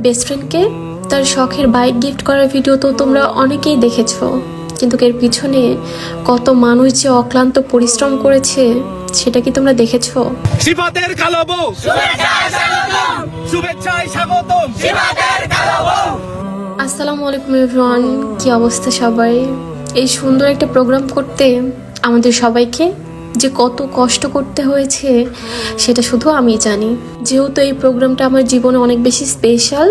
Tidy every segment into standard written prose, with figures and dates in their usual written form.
Best ফ্রেন্ডকে তার শখের বাইক গিফট করার ভিডিও তো তোমরা অনেকেই দেখেছো, কিন্তু এর পিছনে কত মানুষ যে অক্লান্ত পরিশ্রম করেছে সেটা কি তোমরা দেখেছো? শিবাদের কালো বউ শুভেচ্ছায় স্বাগতম শিবাদের কালো বউ। আসসালামু আলাইকুম এভরিওয়ান, কি অবস্থা সবাই? এই সুন্দর একটা প্রোগ্রাম করতে আমাদের সবাইকে যে কত কষ্ট করতে হয়েছে সেটা শুধু আমি জানি। যেহেতু এই প্রোগ্রামটা আমার জীবনে অনেক বেশি স্পেশাল,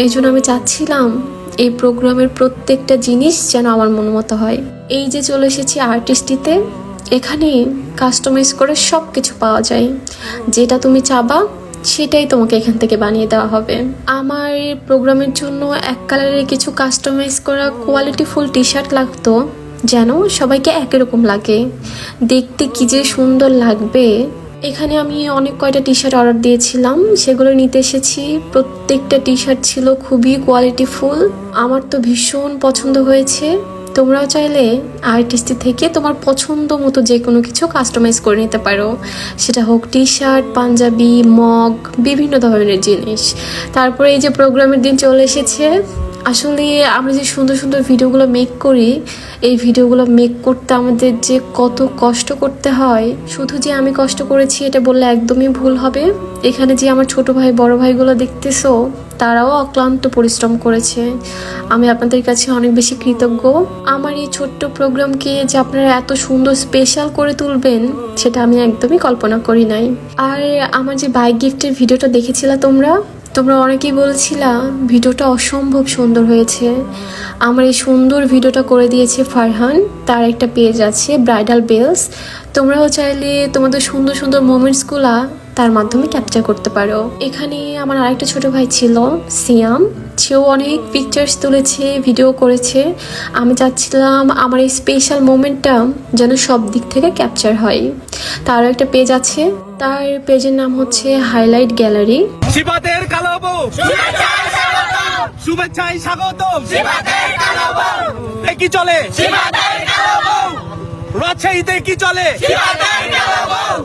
এই জন্য আমি চাচ্ছিলাম এই প্রোগ্রামের প্রত্যেকটা জিনিস যেন আমার মন মতো হয়। এই যে চলে এসেছি আর্টিস্টিতে, এখানে কাস্টমাইজ করে সব কিছু পাওয়া যায়। যেটা তুমি চাবা সেটাই তোমাকে এখান থেকে বানিয়ে দেওয়া হবে। আমার প্রোগ্রামের জন্য এক কালারের কিছু কাস্টমাইজ করা কোয়ালিটিফুল টি শার্ট লাগতো, যেন সবাইকে একই রকম লাগে, দেখতে কি যে সুন্দর লাগবে। এখানে আমি অনেক কয়টা টি শার্ট অর্ডার দিয়েছিলাম, সেগুলো নিতে এসেছি। প্রত্যেকটা টি শার্ট ছিল খুবই কোয়ালিটিফুল, আমার তো ভীষণ পছন্দ হয়েছে। তোমরাও চাইলে আর্টিস্ট থেকে তোমার পছন্দ মতো যে কোনো কিছু কাস্টমাইজ করে নিতে পারো, সেটা হোক টি শার্ট, পাঞ্জাবি, মগ, বিভিন্ন ধরনের জিনিস। তারপরে এই যে প্রোগ্রামের দিন চলে এসেছে। আসলে আমরা যে সুন্দর সুন্দর ভিডিওগুলো মেক করি, এই ভিডিওগুলো মেক করতে আমাদের যে কত কষ্ট করতে হয়, শুধু যে আমি কষ্ট করেছি এটা বললে একদমই ভুল হবে। এখানে যে আমার ছোট ভাই বড় ভাইগুলো দেখতেছো, তারাও অক্লান্ত পরিশ্রম করেছে। আমি আপনাদের কাছে অনেক বেশি কৃতজ্ঞ। আমার এই ছোট্ট প্রোগ্রামকে যে আপনারা এত সুন্দর স্পেশাল করে তুলবেন সেটা আমি একদমই কল্পনা করি নাই। আর আমার যে বাইক গিফটের ভিডিওটা দেখেছিলা তোমরা অনেকেই বলছিলা ভিডিওটা অসম্ভব সুন্দর হয়েছে। আমার এই সুন্দর ভিডিওটা করে দিয়েছে ফারহান, তার একটা পেজ আছে ব্রাইডাল বেলস। তোমরাও চাইলে তোমাদের সুন্দর সুন্দর মোমেন্টসগুলা তার মাধ্যমে ক্যাপচার করতে পারো। এখানে আমার আরেকটা ছোট ভাই ছিল সিয়াম, সেও অনেক পিকচার্স তুলেছে, ভিডিও করেছে। আমি চাচ্ছিলাম আমার এই স্পেশাল মোমেন্টটা যেন সব দিক থেকে ক্যাপচার হয়। তারও একটা পেজ আছে, তার পেজের নাম হচ্ছে হাইলাইট গ্যালারি। শিবাদের কালো বউ শুভেচ্ছায় স্বাগতম শিবাদের কালো বউ। কি চলে শিবাদের কালো বউ, রাজশাহীতে কি চলে শিবাদের কালো বউ।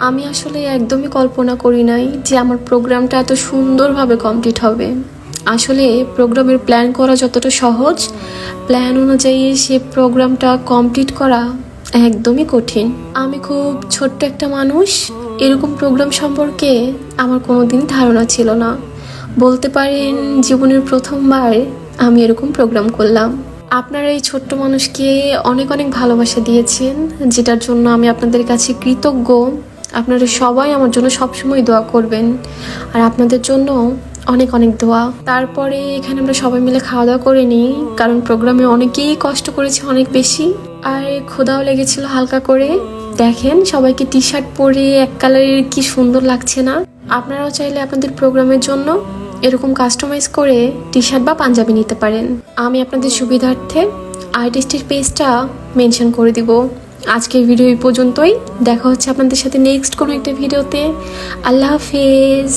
আমি আসলে একদমই কল্পনা করি নাই যে আমার প্রোগ্রামটা এত সুন্দরভাবে কমপ্লিট হবে। আসলে প্রোগ্রামের প্ল্যান করা যতটা সহজ, প্ল্যান অনুযায়ী সে প্রোগ্রামটা কমপ্লিট করা একদমই কঠিন। আমি খুব ছোট্ট একটা মানুষ, এরকম প্রোগ্রাম সম্পর্কে আমার কোনোদিন ধারণা ছিল না। বলতে পারেন জীবনের প্রথমবার আমি এরকম প্রোগ্রাম করলাম। আপনারা এই ছোট্ট মানুষকে অনেক অনেক ভালোবাসা দিয়েছেন, যেটার জন্য আমি আপনাদের কাছে কৃতজ্ঞ। আপনারা সবাই আমার জন্য সবসময় দোয়া করবেন, আর আপনাদের জন্য অনেক অনেক দোয়া। তারপরে এখানে আমরা সবাই মিলে খাওয়া দাওয়া করে নিই, কারণ প্রোগ্রামে অনেকেই কষ্ট করেছে অনেক বেশি, আর ক্ষুধাও লেগেছিল হালকা করে। দেখেন সবাইকে টি শার্ট পরে এক কালারের কি সুন্দর লাগছে না? আপনারাও চাইলে আপনাদের প্রোগ্রামের জন্য এরকম কাস্টমাইজ করে টি শার্ট বা পাঞ্জাবি নিতে পারেন। আমি আপনাদের সুবিধার্থে আর্টিস্টের পেজটা মেনশন করে দিব। আজকের ভিডিও এই পর্যন্তই, দেখা হচ্ছে আপনাদের সাথে নেক্সট কোনো একটা ভিডিওতে। আল্লাহ হাফেজ।